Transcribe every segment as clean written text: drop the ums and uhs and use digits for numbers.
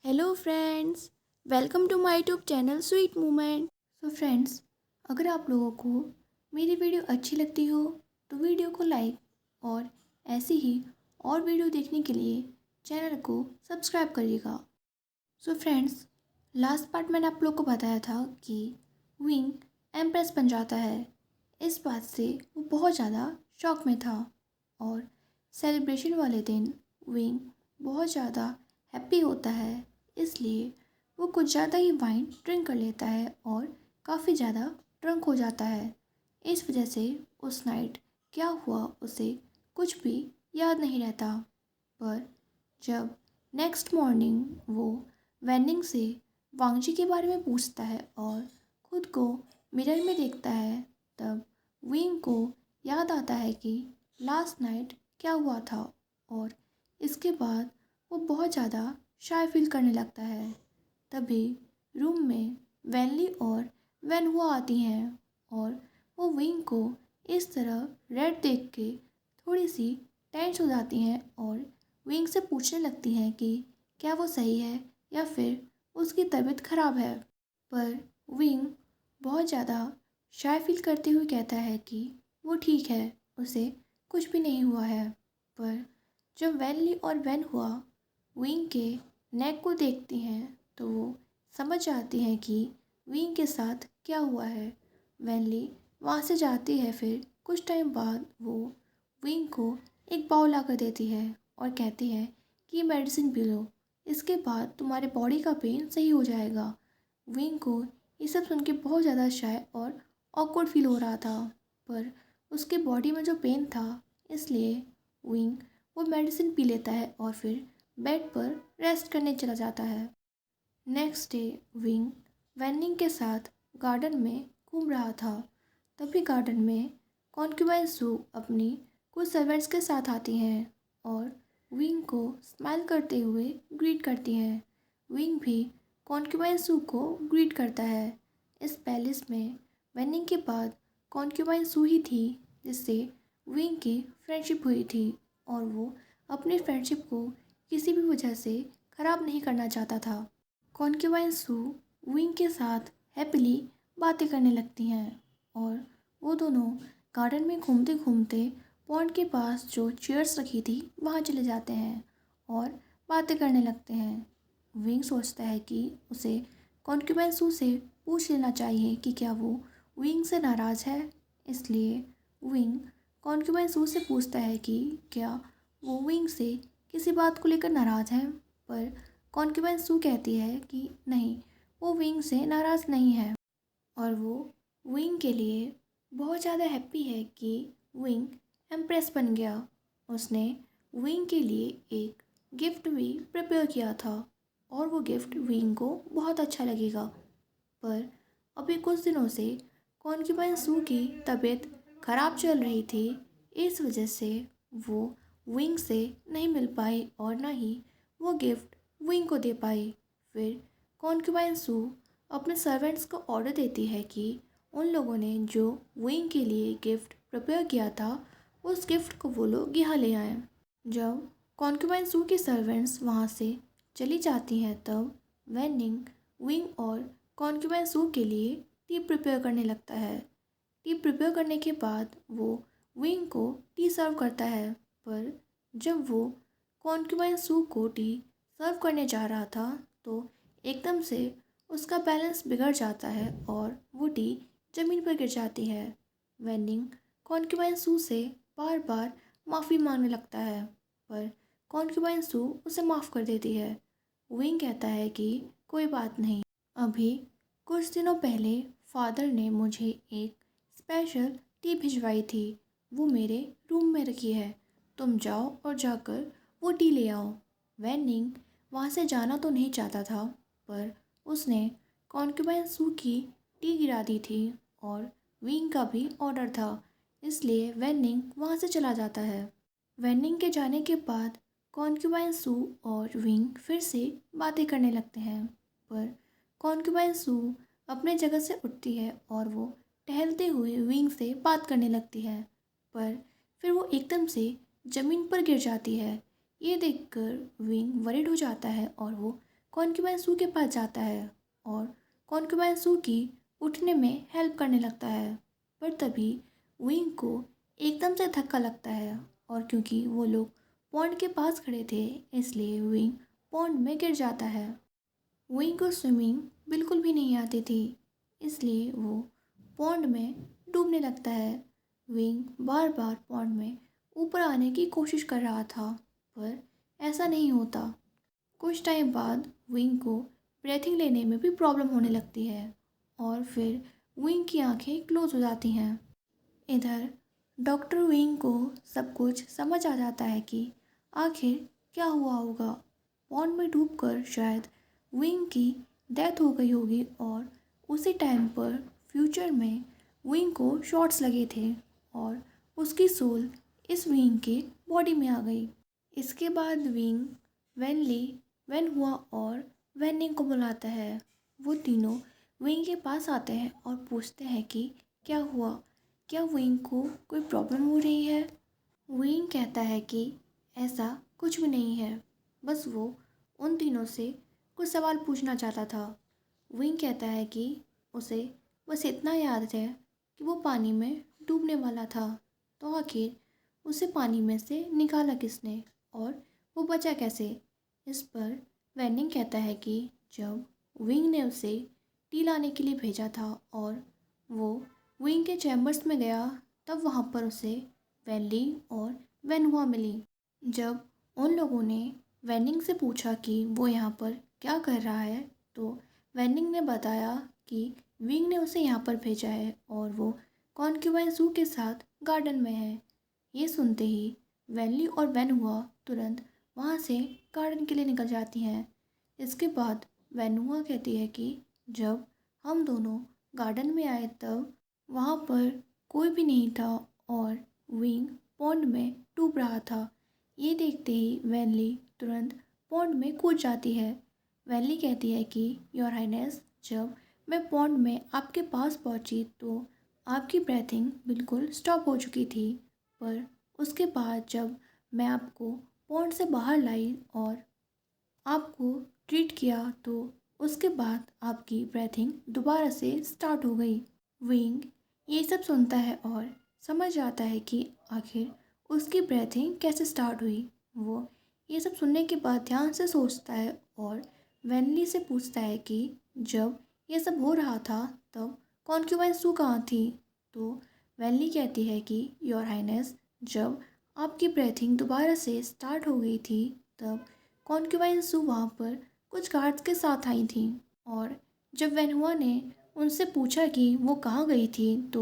Hello friends, welcome to my YouTube channel sweet moment. So friends, अगर आप लोगों को मेरी वीडियो अच्छी लगती हो तो वीडियो को लाइक और ऐसे ही और वीडियो देखने के लिए चैनल को सब्सक्राइब करिएगा। सो फ्रेंड्स, लास्ट पार्ट मैंने आप लोगों को बताया था कि विंग एम्प्रेस बन जाता है। इस बात से वो बहुत ज़्यादा शॉक में था और सेलिब्रेशन वाले दिन विंग बहुत ज़्यादा हैप्पी होता है, इसलिए वो कुछ ज़्यादा ही वाइन ड्रिंक कर लेता है और काफ़ी ज़्यादा ड्रंक हो जाता है। इस वजह से उस नाइट क्या हुआ उसे कुछ भी याद नहीं रहता। पर जब नेक्स्ट मॉर्निंग वो वेनिंग से वांगजी के बारे में पूछता है और खुद को मिरर में देखता है, तब विंग को याद आता है कि लास्ट नाइट क्या हुआ था और इसके बाद वो बहुत ज़्यादा शाय फील करने लगता है। तभी रूम में वैनली और वैनहुआ आती हैं और वो विंग को इस तरह रेड देख के थोड़ी सी टेंस हो जाती हैं और विंग से पूछने लगती हैं कि क्या वो सही है या फिर उसकी तबीयत ख़राब है। पर विंग बहुत ज़्यादा शाय फील करते हुए कहता है कि वो ठीक है, उसे कुछ भी नहीं हुआ है। पर जब वैनली और वैनहुआ विंग के नेक को देखती हैं तो वो समझ जाती हैं कि विंग के साथ क्या हुआ है। वैनली वहाँ से जाती है, फिर कुछ टाइम बाद वो विंग को एक बाउल ला कर देती है और कहती है कि मेडिसिन पी लो, इसके बाद तुम्हारे बॉडी का पेन सही हो जाएगा। विंग को ये सब सुन के बहुत ज़्यादा शाय और ऑकवर्ड फील हो रहा था, पर उसके बॉडी में जो पेन था इसलिए विंग वो मेडिसिन पी लेता है और फिर बेड पर रेस्ट करने चला जाता है। नेक्स्ट डे विंग वेनिंग के साथ गार्डन में घूम रहा था। तभी गार्डन में कॉन्क्यूबाइन सू अपनी कुछ सर्वेंट्स के साथ आती हैं और विंग को स्माइल करते हुए ग्रीट करती हैं। विंग भी कॉन्क्यूबाइन सू को ग्रीट करता है। इस पैलेस में वेनिंग के बाद कॉन्क्यूबाइन सू ही थी जिससे विंग की फ्रेंडशिप हुई थी और वो अपनी फ्रेंडशिप को किसी भी वजह से ख़राब नहीं करना चाहता था। कॉन्क्यूबाइन सू विंग के साथ हैप्पीली बातें करने लगती हैं और वो दोनों गार्डन में घूमते घूमते पॉन्ड के पास जो चेयर्स रखी थी वहाँ चले जाते हैं और बातें करने लगते हैं। विंग सोचता है कि उसे कॉन्क्यूबाइन सू से पूछ लेना चाहिए कि क्या वो विंग से नाराज़ है, इसलिए विंग कॉन्क्यूबाइन सू से पूछता है कि क्या वो विंग से किसी बात को लेकर नाराज़ है। पर कॉन्क्यूबाइन सू कहती है कि नहीं, वो विंग से नाराज़ नहीं है और वो विंग के लिए बहुत ज़्यादा हैप्पी है कि विंग एम्प्रेस बन गया। उसने विंग के लिए एक गिफ्ट भी प्रिपेयर किया था और वो गिफ्ट विंग को बहुत अच्छा लगेगा। पर अभी कुछ दिनों से कॉन्क्यूबाइन सू की तबीयत ख़राब चल रही थी, इस वजह से वो विंग से नहीं मिल पाई और ना ही वो गिफ्ट विंग को दे पाई। फिर कॉन्क्यूबाइन सू अपने सर्वेंट्स को ऑर्डर देती है कि उन लोगों ने जो विंग के लिए गिफ्ट प्रिपेयर किया था उस गिफ्ट को वो लोग यहाँ ले आएँ। जब कॉन्क्यूबाइन सू के सर्वेंट्स वहाँ से चली जाती हैं तब वेनिंग विंग और कॉन्क्यूबाइन सू के लिए टी प्रिपेयर करने लगता है। टी प्रिपेयर करने के बाद वो विंग को टी सर्व करता है, पर जब वो कॉन्क्यूबाइन सू को टी सर्व करने जा रहा था तो एकदम से उसका बैलेंस बिगड़ जाता है और वो टी ज़मीन पर गिर जाती है। वेनिंग कॉन्क्यूबाइन सू से बार बार माफ़ी मांगने लगता है, पर कॉन्क्यूबाइन सू उसे माफ़ कर देती है। विंग कहता है कि कोई बात नहीं, अभी कुछ दिनों पहले फादर ने मुझे एक स्पेशल टी भिजवाई थी, वो मेरे रूम में रखी है, तुम जाओ और जाकर वो टी ले आओ। वेनिंग वहाँ से जाना तो नहीं चाहता था, पर उसने कॉन्क्यूबाइन सू की टी गिरा दी थी और विंग का भी ऑर्डर था, इसलिए वेनिंग वहाँ से चला जाता है। वेनिंग के जाने के बाद कॉन्क्यूबाइन सू और विंग फिर से बातें करने लगते हैं, पर कॉन्क्यूबाइन सू अपने जगह से उठती है और वो टहलते हुए विंग से बात करने लगती है, पर फिर वो एकदम से ज़मीन पर गिर जाती है। ये देखकर विंग वरीड हो जाता है और वो कॉन्क्यूबाइन सू के पास जाता है और कॉन्क्यूबाइन सू की उठने में हेल्प करने लगता है। पर तभी विंग को एकदम से धक्का लगता है और क्योंकि वो लोग पॉन्ड के पास खड़े थे इसलिए विंग पॉन्ड में गिर जाता है। विंग को स्विमिंग बिल्कुल भी नहीं आती थी इसलिए वो पॉन्ड में डूबने लगता है। विंग बार बार पॉन्ड में ऊपर आने की कोशिश कर रहा था पर ऐसा नहीं होता। कुछ टाइम बाद विंग को ब्रीथिंग लेने में भी प्रॉब्लम होने लगती है और फिर विंग की आंखें क्लोज हो जाती हैं। इधर डॉक्टर विंग को सब कुछ समझ आ जाता है कि आखिर क्या हुआ होगा। पॉन्ड में डूबकर शायद विंग की डेथ हो गई होगी और उसी टाइम पर फ्यूचर में विंग को शॉट्स लगे थे और उसकी सोल इस विंग के बॉडी में आ गई। इसके बाद विंग वेनली, वेन हुआ और वेनिंग को बुलाता है। वो तीनों विंग के पास आते हैं और पूछते हैं कि क्या हुआ, क्या विंग को कोई प्रॉब्लम हो रही है। विंग कहता है कि ऐसा कुछ भी नहीं है, बस वो उन तीनों से कुछ सवाल पूछना चाहता था। विंग कहता है कि उसे बस इतना याद है कि वो पानी में डूबने वाला था, तो आखिर उसे पानी में से निकाला किसने और वो बचा कैसे। इस पर वेनिंग कहता है कि जब विंग ने उसे टी लाने के लिए भेजा था और वो विंग के चैम्बर्स में गया तब वहाँ पर उसे वेनली और वेनहुआ मिली। जब उन लोगों ने वेनिंग से पूछा कि वो यहाँ पर क्या कर रहा है तो वेनिंग ने बताया कि विंग ने उसे यहाँ पर भेजा है और वो कॉन्क्यूबाइन सू के साथ गार्डन में है। ये सुनते ही वेनली और वेनहुआ तुरंत वहाँ से गार्डन के लिए निकल जाती हैं। इसके बाद वेनहुआ कहती है कि जब हम दोनों गार्डन में आए तब वहाँ पर कोई भी नहीं था और विंग पॉन्ड में डूब रहा था। ये देखते ही वेनली तुरंत पॉन्ड में कूद जाती है। वेनली कहती है कि योर हाइनेस, जब मैं पॉन्ड में आपके पास पहुँची तो आपकी ब्रीथिंग बिल्कुल स्टॉप हो चुकी थी, पर उसके बाद जब मैं आपको पॉन्ड से बाहर लाई और आपको ट्रीट किया तो उसके बाद आपकी ब्रीथिंग दोबारा से स्टार्ट हो गई। विंग ये सब सुनता है और समझ आता है कि आखिर उसकी ब्रीथिंग कैसे स्टार्ट हुई। वो ये सब सुनने के बाद ध्यान से सोचता है और वेनली से पूछता है कि जब ये सब हो रहा था तब कॉन्क्यूबाइन सू कहाँ थी। तो वेनली कहती है कि योर हाइनेस, जब आपकी ब्रीथिंग दोबारा से स्टार्ट हो गई थी तब कॉन्क्यूबाइन सू वहाँ पर कुछ गार्ड्स के साथ आई थी और जब वेनहुआ ने उनसे पूछा कि वो कहाँ गई थी तो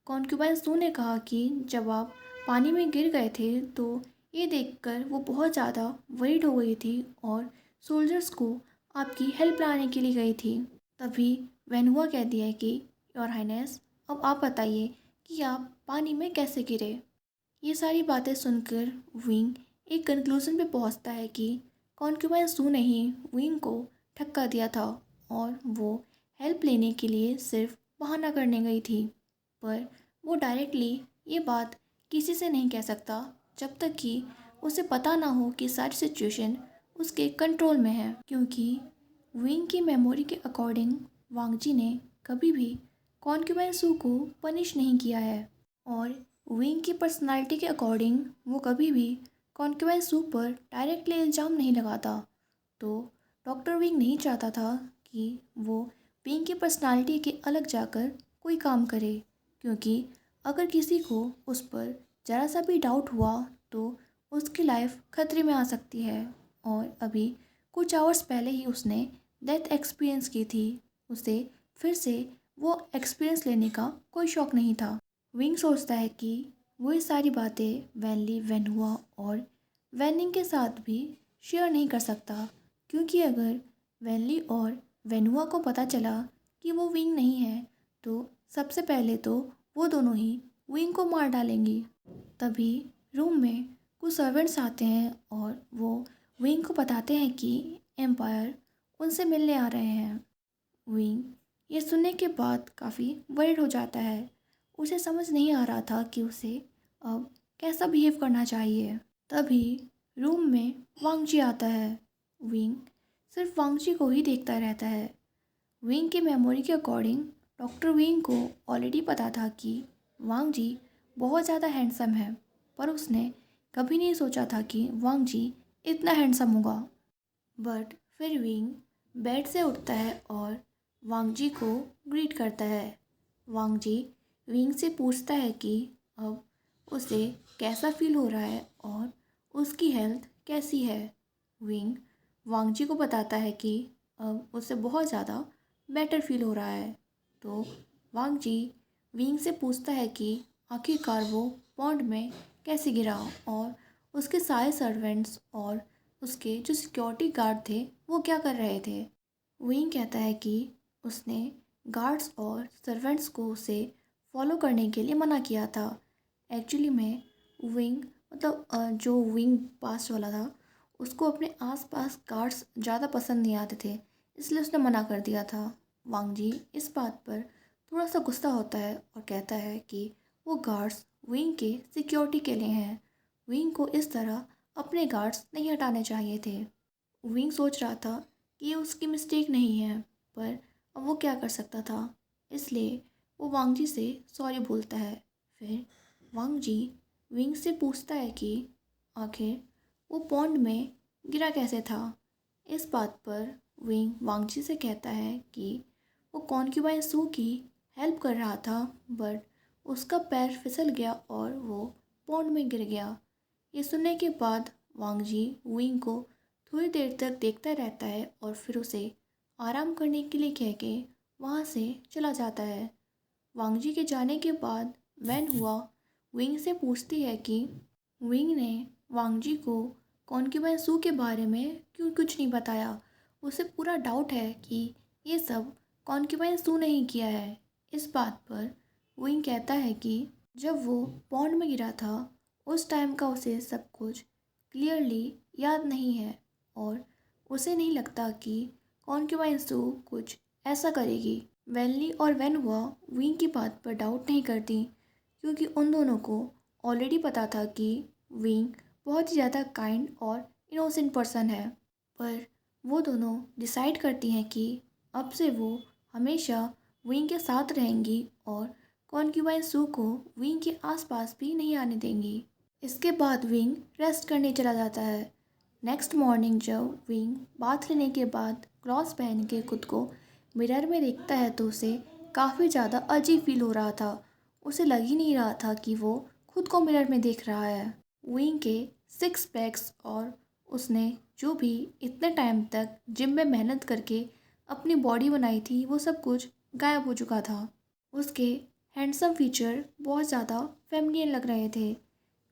कॉन्क्यूबाइन सू ने कहा कि जब आप पानी में गिर गए थे तो ये देखकर वो बहुत ज़्यादा वरीड हो गई थी और सोल्जर्स को आपकी हेल्प लाने के लिए गई थी। तभी वेनहुआ कहती है कि योर हाइनेस, अब आप बताइए कि आप पानी में कैसे गिरे। ये सारी बातें सुनकर विंग एक कंक्लूजन पे पहुंचता है कि कॉन्क्यूबाइन सू ने ही विंग को ठक्का दिया था और वो हेल्प लेने के लिए सिर्फ बहाना करने गई थी। पर वो डायरेक्टली ये बात किसी से नहीं कह सकता जब तक कि उसे पता ना हो कि सारी सिचुएशन उसके कंट्रोल में है, क्योंकि विंग की मेमोरी के अकॉर्डिंग वांगजी ने कभी भी कॉन्क्यूबाइन सू को पनिश नहीं किया है और विंग की पर्सनालिटी के अकॉर्डिंग वो कभी भी कॉन्क्यूबाइन सू पर डायरेक्टली इल्ज़ाम नहीं लगाता। तो डॉक्टर विंग नहीं चाहता था कि वो विंग की पर्सनालिटी के अलग जाकर कोई काम करे, क्योंकि अगर किसी को उस पर ज़रा सा भी डाउट हुआ तो उसकी लाइफ खतरे में आ सकती है। और अभी कुछ आवर्स पहले ही उसने डेथ एक्सपीरियंस की थी, उसे फिर से वो एक्सपीरियंस लेने का कोई शौक़ नहीं था। विंग सोचता है कि वो ये सारी बातें वेनली, वेनहुआ और वेनिंग के साथ भी शेयर नहीं कर सकता, क्योंकि अगर वेनली और वेनहुआ को पता चला कि वो विंग नहीं है तो सबसे पहले तो वो दोनों ही विंग को मार डालेंगी। तभी रूम में कुछ सर्वेंट्स आते हैं और वो विंग को बताते हैं कि एम्पायर उनसे मिलने आ रहे हैं। विंग ये सुनने के बाद काफ़ी वरीड हो जाता है। उसे समझ नहीं आ रहा था कि उसे अब कैसा बिहेव करना चाहिए। तभी रूम में वांगजी आता है। विंग सिर्फ वांगजी को ही देखता रहता है। विंग की मेमोरी के अकॉर्डिंग डॉक्टर विंग को ऑलरेडी पता था कि वांगजी बहुत ज़्यादा हैंडसम है, पर उसने कभी नहीं सोचा था कि वांगजी इतना हैंडसम होगा। बट फिर विंग बेड से उठता है और वांगजी को ग्रीट करता है। वांगजी विंग से पूछता है कि अब उसे कैसा फील हो रहा है और उसकी हेल्थ कैसी है। विंग वांगजी को बताता है कि अब उसे बहुत ज़्यादा बेटर फील हो रहा है। तो वांगजी विंग से पूछता है कि आखिरकार वो पॉन्ड में कैसे गिरा और उसके सारे सर्वेंट्स और उसके जो सिक्योरिटी गार्ड थे वो क्या कर रहे थे। विंग कहता है कि उसने गार्ड्स और सर्वेंट्स को उसे फॉलो करने के लिए मना किया था। एक्चुअली में विंग जो विंग पास वाला था उसको अपने आसपास गार्ड्स ज़्यादा पसंद नहीं आते थे, इसलिए उसने मना कर दिया था। वांगजी इस बात पर थोड़ा सा गुस्सा होता है और कहता है कि वो गार्ड्स विंग के सिक्योरिटी के लिए हैं। विंग को इस तरह अपने गार्ड्स नहीं हटाने चाहिए थे। विंग सोच रहा था कि ये उसकी मिस्टेक नहीं है, पर अब वो क्या कर सकता था, इसलिए वो वांगजी से सॉरी बोलता है। फिर वांगजी विंग से पूछता है कि आखिर वो पॉन्ड में गिरा कैसे था। इस बात पर विंग वांगजी से कहता है कि वो कॉन्क्यूबाइन सू की हेल्प कर रहा था, बट उसका पैर फिसल गया और वो पॉन्ड में गिर गया। ये सुनने के बाद वांगजी विंग को थोड़ी देर तक देखता रहता है और फिर उसे आराम करने के लिए कह के वहाँ से चला जाता है। वांगजी के जाने के बाद वैन हुआ विंग से पूछती है कि विंग ने वांगजी को कॉन्क्यूबाइन सू के बारे में क्यों कुछ नहीं बताया। उसे पूरा डाउट है कि ये सब कॉन्क्यूबाइन सू नहीं किया है। इस बात पर विंग कहता है कि जब वो पॉन्ड में गिरा था उस टाइम का उसे सब कुछ क्लियरली याद नहीं है और उसे नहीं लगता कि कॉन्क्यूबाइन सू कुछ ऐसा करेगी। वैनली और वैनहुआ विंग की बात पर डाउट नहीं करती, क्योंकि उन दोनों को ऑलरेडी पता था कि विंग बहुत ही ज़्यादा काइंड और इनोसेंट पर्सन है। पर वो दोनों डिसाइड करती हैं कि अब से वो हमेशा विंग के साथ रहेंगी और कॉन्क्यूबाइन सू को विंग के आसपास भी नहीं आने देंगी। इसके बाद विंग रेस्ट करने चला जाता है। नेक्स्ट मॉर्निंग जब विंग बाथ लेने के बाद क्लॉथ्स पहन के खुद को मिरर में देखता है तो उसे काफ़ी ज़्यादा अजीब फील हो रहा था। उसे लग ही नहीं रहा था कि वो खुद को मिरर में देख रहा है। विंग के 6 पैक्स और उसने जो भी इतने टाइम तक जिम में मेहनत करके अपनी बॉडी बनाई थी वो सब कुछ गायब हो चुका था। उसके हैंडसम फीचर बहुत ज़्यादा फेमिनियन लग रहे थे।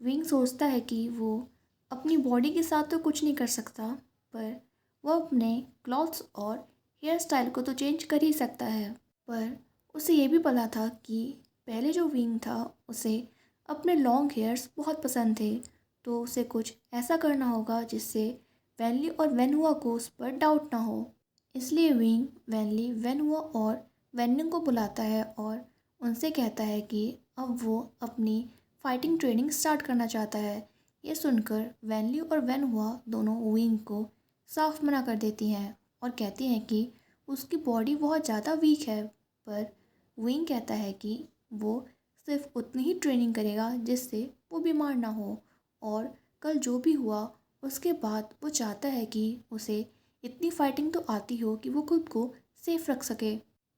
विंग सोचता है कि वो अपनी बॉडी के साथ तो कुछ नहीं कर सकता, पर वो अपने क्लॉथ्स और हेयर स्टाइल को तो चेंज कर ही सकता है। पर उसे ये भी पता था कि पहले जो विंग था उसे अपने लॉन्ग हेयर्स बहुत पसंद थे, तो उसे कुछ ऐसा करना होगा जिससे वैनली और वैनहुआ को उस पर डाउट ना हो। इसलिए विंग वैनली, वैनहुआ और वैनिंग को बुलाता है और उनसे कहता है कि अब वो अपनी फाइटिंग ट्रेनिंग स्टार्ट करना चाहता है। ये सुनकर वैनली और वैनहुआ दोनों विंग को साफ मना कर देती हैं और कहती हैं कि उसकी बॉडी बहुत ज़्यादा वीक है। पर विंग कहता है कि वो सिर्फ उतनी ही ट्रेनिंग करेगा जिससे वो बीमार ना हो, और कल जो भी हुआ उसके बाद वो चाहता है कि उसे इतनी फाइटिंग तो आती हो कि वो खुद को सेफ रख सके।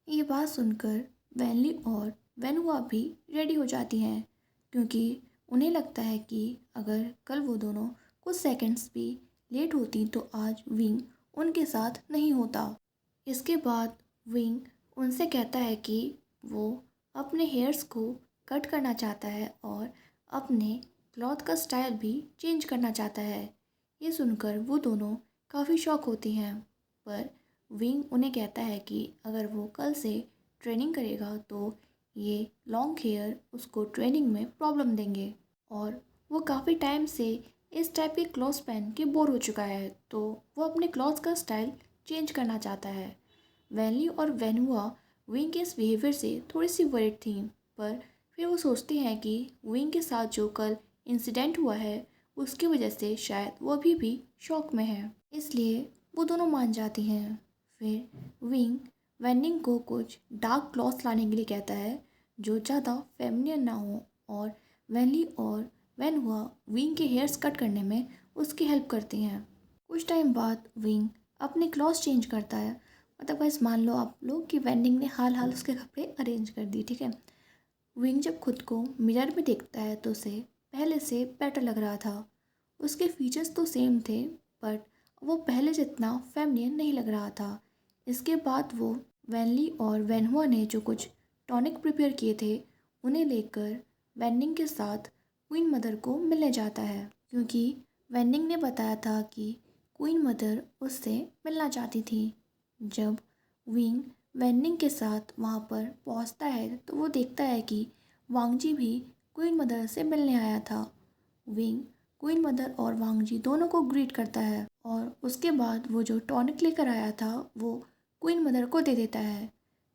ये बात सुनकर वैनली और वैनहुआ भी रेडी हो जाती हैं, क्योंकि उन्हें लगता है कि अगर कल वो दोनों कुछ सेकंड्स भी लेट होती तो आज विंग उनके साथ नहीं होता। इसके बाद विंग उनसे कहता है कि वो अपने हेयर्स को कट करना चाहता है और अपने क्लॉथ का स्टाइल भी चेंज करना चाहता है। ये सुनकर वो दोनों काफ़ी शॉक होती हैं, पर विंग उन्हें कहता है कि अगर वो कल से ट्रेनिंग करेगा तो ये लॉन्ग हेयर उसको ट्रेनिंग में प्रॉब्लम देंगे, और वो काफ़ी टाइम से इस टाइप के क्लॉथ्स पहन के बोर हो चुका है, तो वो अपने क्लॉथ्स का स्टाइल चेंज करना चाहता है। वैनली और वैनहुआ विंग के इस बिहेवियर से थोड़ी सी वरीड थी, पर फिर वो सोचते हैं कि विंग के साथ जो कल इंसिडेंट हुआ है उसकी वजह से शायद वो अभी भी शॉक में है। इसलिए वो दोनों मान जाती हैं। फिर विंग वेनिंग को कुछ डार्क क्लॉथ्स लाने के लिए कहता है जो ज़्यादा फेमिनियन ना हो, और वैली और वेनहुआ विंग के हेयर्स कट करने में उसकी हेल्प करती हैं। कुछ टाइम बाद विंग अपने क्लॉथ्स चेंज करता है। मतलब गाइस मान लो आप लोग कि वेंडिंग ने हाल हाल उसके कपड़े अरेंज कर दिए, ठीक है। विंग जब खुद को मिरर में देखता है तो उसे पहले से बेटर लग रहा था। उसके फीचर्स तो सेम थे, बट वो पहले जितना फेमिनियन नहीं लग रहा था। इसके बाद वो वैनली और वेनहुआ ने जो कुछ टॉनिक प्रिपेयर किए थे उन्हें लेकर वेनिंग के साथ क्वीन मदर को मिलने जाता है, क्योंकि वेनिंग ने बताया था कि क्वीन मदर उससे मिलना चाहती थी। जब विंग वेनिंग के साथ वहाँ पर पहुँचता है तो वो देखता है कि वांगजी भी क्वीन मदर से मिलने आया था। विंग क्वीन मदर और वांगजी दोनों को ग्रीट करता है और उसके बाद वो जो टॉनिक लेकर आया था वो क्वीन मदर को दे देता है।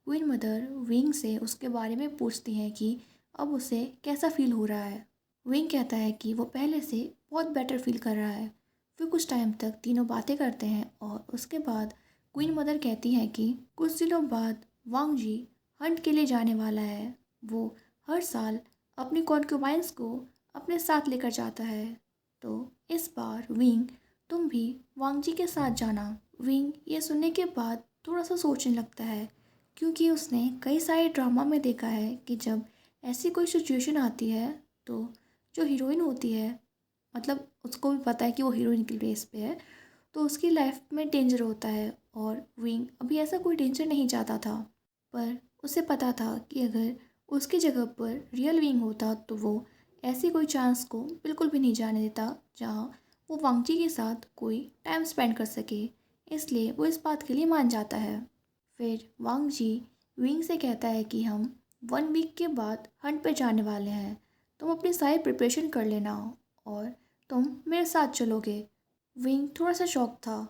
क्वीन मदर विंग से उसके बारे में पूछती हैं कि अब उसे कैसा फील हो रहा है। विंग कहता है कि वो पहले से बहुत बेटर फील कर रहा है। फिर कुछ टाइम तक तीनों बातें करते हैं और उसके बाद क्वीन मदर कहती हैं कि कुछ दिनों बाद वांग जी हंट के लिए जाने वाला है। वो हर साल अपनी कॉन्क्यूबाइंस को अपने साथ लेकर जाता है, तो इस बार विंग तुम भी वांग जी के साथ जाना। विंग ये सुनने के बाद थोड़ा सा सोचने लगता है, क्योंकि उसने कई सारे ड्रामा में देखा है कि जब ऐसी कोई सिचुएशन आती है तो जो हीरोइन होती है, मतलब उसको भी पता है कि वो हीरोइन की बेस पे है, तो उसकी लाइफ में डेंजर होता है। और विंग अभी ऐसा कोई डेंजर नहीं चाहता था, पर उसे पता था कि अगर उसकी जगह पर रियल विंग होता तो वो ऐसी कोई चांस को बिल्कुल भी नहीं जाने देता जहाँ वो वांगजी के साथ कोई टाइम स्पेंड कर सके। इसलिए वो इस बात के लिए मान जाता है। फिर वांगजी विंग से कहता है कि हम 1 वीक के बाद हंट पे जाने वाले हैं, तुम अपनी सारी प्रिपरेशन कर लेना और तुम मेरे साथ चलोगे। विंग थोड़ा सा शॉक था,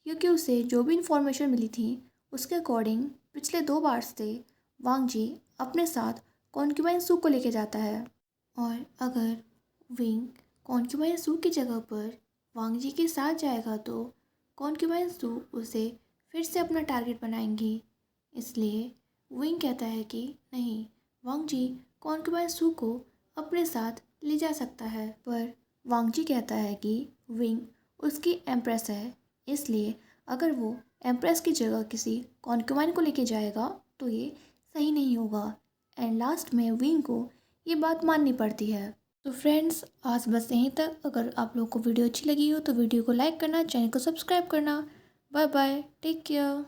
क्योंकि उसे जो भी इंफॉर्मेशन मिली थी उसके अकॉर्डिंग पिछले 2 बार से वांग जी अपने साथ कॉन्क्यूबाइन सू को लेके जाता है। और अगर विंग कॉन्क्यूबाइन सू की जगह पर वांग जी के साथ जाएगा तो कॉन्क्यूबाइन सू उसे फिर से अपना टारगेट बनाएंगी। इसलिए विंग कहता है कि नहीं, वांग जी कॉन्क्यूबाइन सू को अपने साथ ले जा सकता है। पर वांग जी कहता है कि विंग उसकी एम्प्रेस है, इसलिए अगर वो एम्प्रेस की जगह किसी कॉन्क्यूबाइन को लेके जाएगा तो ये सही नहीं होगा। एंड लास्ट में विंग को ये बात माननी पड़ती है। तो फ्रेंड्स, आज बस यहीं तक। अगर आप लोगों को वीडियो अच्छी लगी हो तो वीडियो को लाइक करना, चैनल को सब्सक्राइब करना। Bye bye, take care.